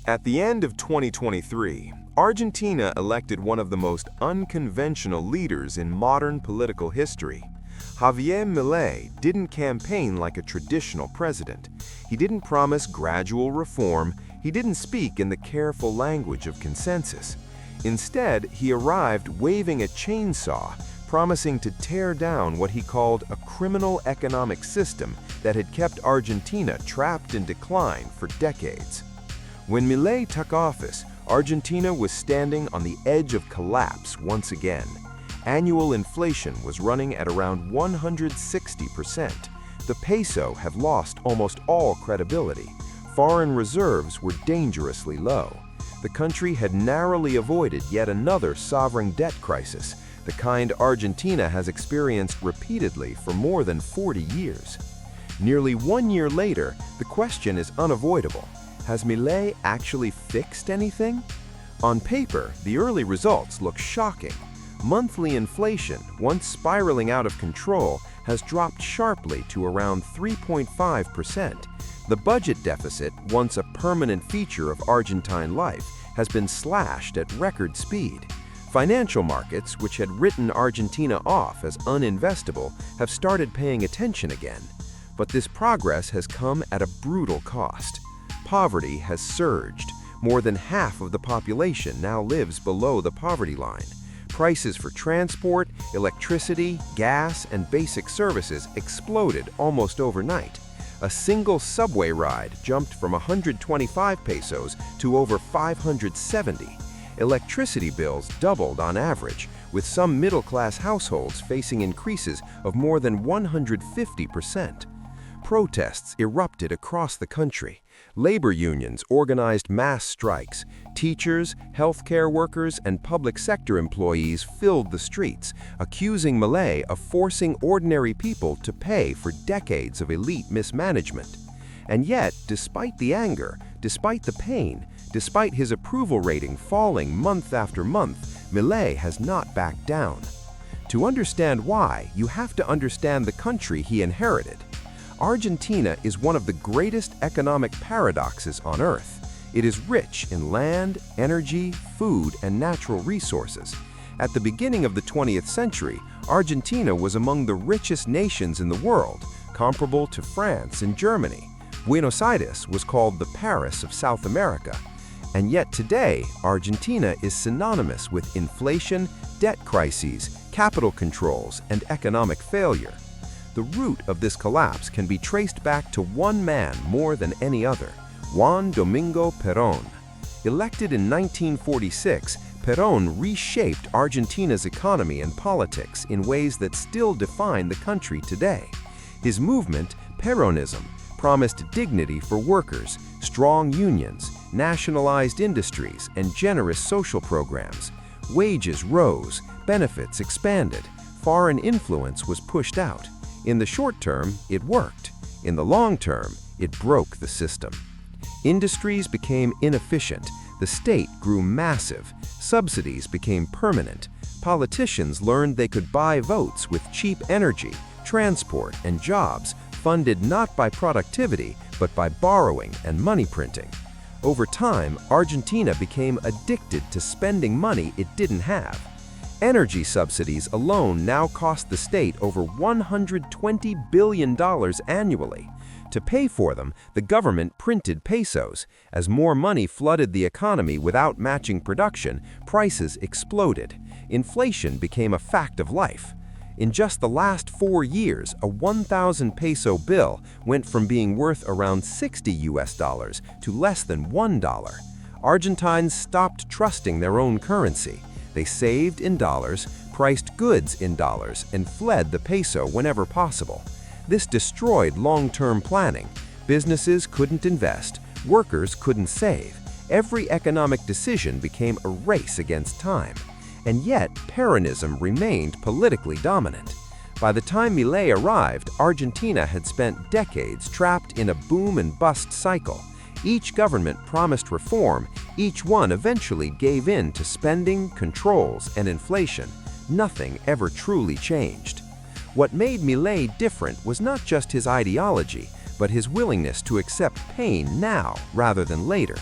At the end of 2023, Argentina elected one of the most unconventional leaders in modern political history. Javier Milei didn't campaign like a traditional president. He didn't promise gradual reform. He didn't speak in the careful language of consensus. Instead, he arrived waving a chainsaw, promising to tear down what he called a criminal economic system that had kept Argentina trapped in decline for decades. When Milei took office, Argentina was standing on the edge of collapse once again. Annual inflation was running at around 160%. The peso had lost almost all credibility. Foreign reserves were dangerously low. The country had narrowly avoided yet another sovereign debt crisis, the kind Argentina has experienced repeatedly for more than 40 years. Nearly 1 year later, the question is unavoidable. Has Milei actually fixed anything? On paper, the early results look shocking. Monthly inflation, once spiraling out of control, has dropped sharply to around 3.5%. The budget deficit, once a permanent feature of Argentine life, has been slashed at record speed. Financial markets, which had written Argentina off as uninvestable, have started paying attention again. But this progress has come at a brutal cost. Poverty has surged. More than half of the population now lives below the poverty line. Prices for transport, electricity, gas, and basic services exploded almost overnight. A single subway ride jumped from 125 pesos to over 570. Electricity bills doubled on average, with some middle-class households facing increases of more than 150%. Protests erupted across the country. Labor unions organized mass strikes. Teachers, healthcare workers, and public sector employees filled the streets, accusing Milei of forcing ordinary people to pay for decades of elite mismanagement. And yet, despite the anger, despite the pain, despite his approval rating falling month after month, Milei has not backed down. To understand why, you have to understand the country he inherited. Argentina is one of the greatest economic paradoxes on Earth. It is rich in land, energy, food, and natural resources. At the beginning of the 20th century, Argentina was among the richest nations in the world, comparable to France and Germany. Buenos Aires was called the Paris of South America. And yet today, Argentina is synonymous with inflation, debt crises, capital controls, and economic failure. The root of this collapse can be traced back to one man more than any other, Juan Domingo Perón. Elected in 1946, Perón reshaped Argentina's economy and politics in ways that still define the country today. His movement, Peronism, promised dignity for workers, strong unions, nationalized industries, and generous social programs. Wages rose, benefits expanded, foreign influence was pushed out. In the short term, it worked. In the long term, it broke the system. Industries became inefficient. The state grew massive. Subsidies became permanent. Politicians learned they could buy votes with cheap energy, transport, and jobs, funded not by productivity, but by borrowing and money printing. Over time, Argentina became addicted to spending money it didn't have. Energy subsidies alone now cost the state over $120 billion annually. To pay for them, the government printed pesos. As more money flooded the economy without matching production, prices exploded. Inflation became a fact of life. In just the last 4 years, a 1,000 peso bill went from being worth around $60 to less than $1. Argentines stopped trusting their own currency. They saved in dollars, priced goods in dollars, and fled the peso whenever possible. This destroyed long-term planning. Businesses couldn't invest, workers couldn't save. Every economic decision became a race against time. And yet, Peronism remained politically dominant. By the time Milei arrived, Argentina had spent decades trapped in a boom and bust cycle. Each government promised reform, each one eventually gave in to spending, controls, and inflation. Nothing ever truly changed. What made Milei different was not just his ideology, but his willingness to accept pain now rather than later.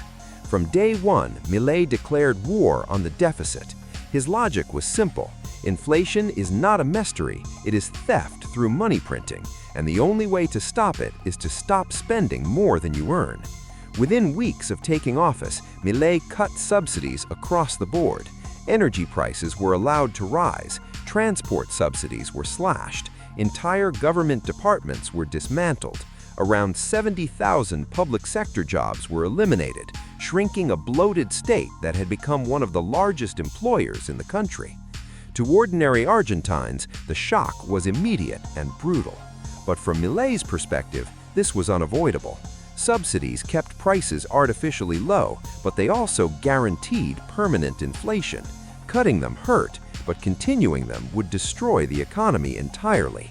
From day one, Milei declared war on the deficit. His logic was simple. Inflation is not a mystery, it is theft through money printing, and the only way to stop it is to stop spending more than you earn. Within weeks of taking office, Milei cut subsidies across the board. Energy prices were allowed to rise, transport subsidies were slashed, entire government departments were dismantled. Around 70,000 public sector jobs were eliminated, shrinking a bloated state that had become one of the largest employers in the country. To ordinary Argentines, the shock was immediate and brutal. But from Milei's perspective, this was unavoidable. Subsidies kept prices artificially low, but they also guaranteed permanent inflation. Cutting them hurt, but continuing them would destroy the economy entirely.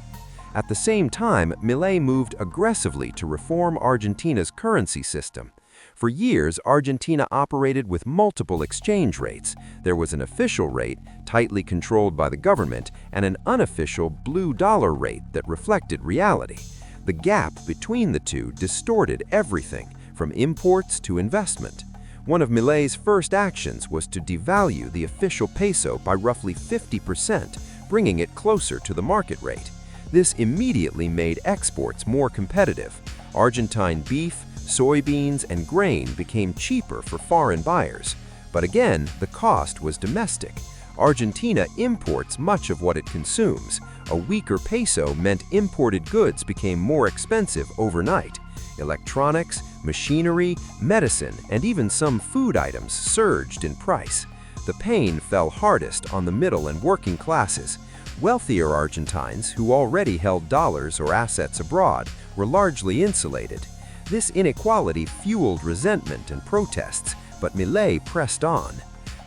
At the same time, Milei moved aggressively to reform Argentina's currency system. For years, Argentina operated with multiple exchange rates. There was an official rate, tightly controlled by the government, and an unofficial blue dollar rate that reflected reality. The gap between the two distorted everything, from imports to investment. One of Milei's first actions was to devalue the official peso by roughly 50%, bringing it closer to the market rate. This immediately made exports more competitive. Argentine beef, soybeans, and grain became cheaper for foreign buyers. But again, the cost was domestic. Argentina imports much of what it consumes. A weaker peso meant imported goods became more expensive overnight. Electronics, machinery, medicine, and even some food items surged in price. The pain fell hardest on the middle and working classes. Wealthier Argentines, who already held dollars or assets abroad, were largely insulated. This inequality fueled resentment and protests, but Milei pressed on.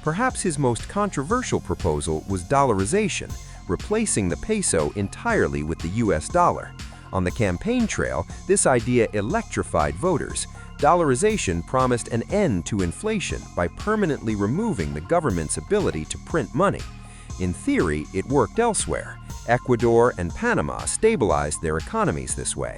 Perhaps his most controversial proposal was dollarization, replacing the peso entirely with the US dollar. On the campaign trail, this idea electrified voters. Dollarization promised an end to inflation by permanently removing the government's ability to print money. In theory, it worked elsewhere. Ecuador and Panama stabilized their economies this way.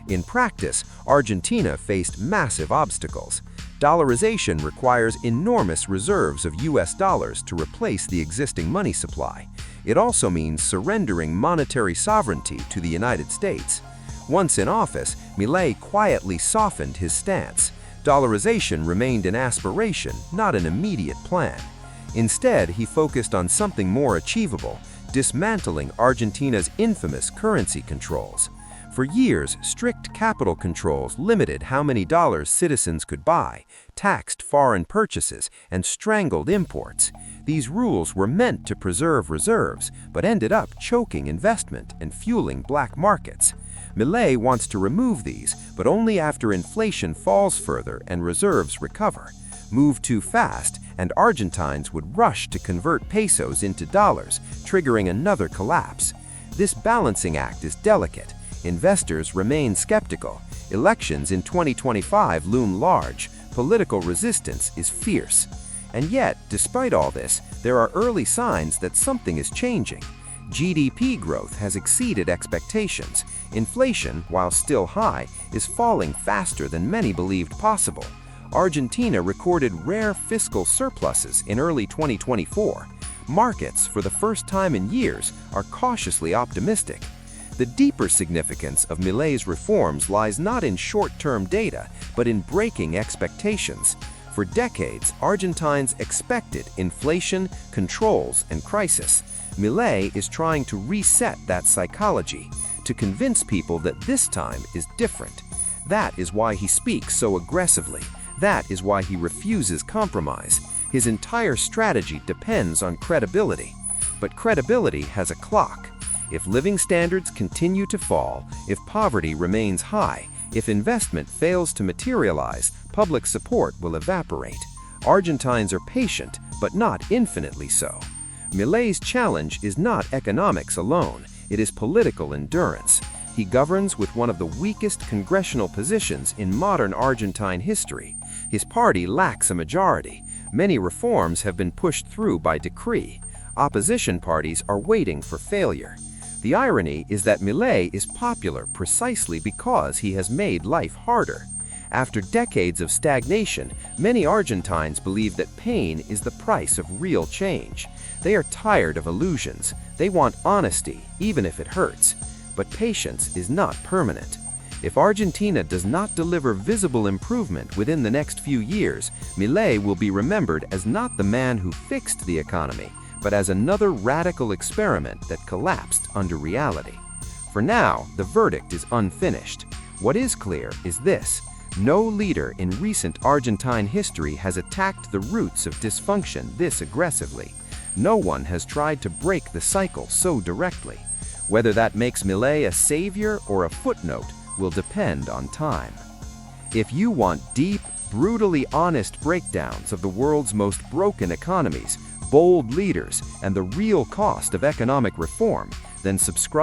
In practice, Argentina faced massive obstacles. Dollarization requires enormous reserves of US dollars to replace the existing money supply. It also means surrendering monetary sovereignty to the United States. Once in office, Milei quietly softened his stance. Dollarization remained an aspiration, not an immediate plan. Instead, he focused on something more achievable, dismantling Argentina's infamous currency controls. For years, strict capital controls limited how many dollars citizens could buy, taxed foreign purchases, and strangled imports. These rules were meant to preserve reserves, but ended up choking investment and fueling black markets. Milei wants to remove these, but only after inflation falls further and reserves recover. Move too fast, and Argentines would rush to convert pesos into dollars, triggering another collapse. This balancing act is delicate. Investors remain skeptical. Elections in 2025 loom large. Political resistance is fierce. And yet, despite all this, there are early signs that something is changing. GDP growth has exceeded expectations. Inflation, while still high, is falling faster than many believed possible. Argentina recorded rare fiscal surpluses in early 2024. Markets, for the first time in years, are cautiously optimistic. The deeper significance of Milei's reforms lies not in short-term data, but in breaking expectations. For decades, Argentines expected inflation, controls, and crisis. Milei is trying to reset that psychology, to convince people that this time is different. That is why he speaks so aggressively. That is why he refuses compromise. His entire strategy depends on credibility. But credibility has a clock. If living standards continue to fall, if poverty remains high, if investment fails to materialize, public support will evaporate. Argentines are patient, but not infinitely so. Milei's challenge is not economics alone, it is political endurance. He governs with one of the weakest congressional positions in modern Argentine history. His party lacks a majority. Many reforms have been pushed through by decree. Opposition parties are waiting for failure. The irony is that Milei is popular precisely because he has made life harder. After decades of stagnation, many Argentines believe that pain is the price of real change. They are tired of illusions. They want honesty, even if it hurts. But patience is not permanent. If Argentina does not deliver visible improvement within the next few years, Milei will be remembered as not the man who fixed the economy, but as another radical experiment that collapsed under reality. For now, the verdict is unfinished. What is clear is this: no leader in recent Argentine history has attacked the roots of dysfunction this aggressively. No one has tried to break the cycle so directly. Whether that makes Milei a savior or a footnote will depend on time. If you want deep, brutally honest breakdowns of the world's most broken economies, bold leaders, and the real cost of economic reform, then subscribe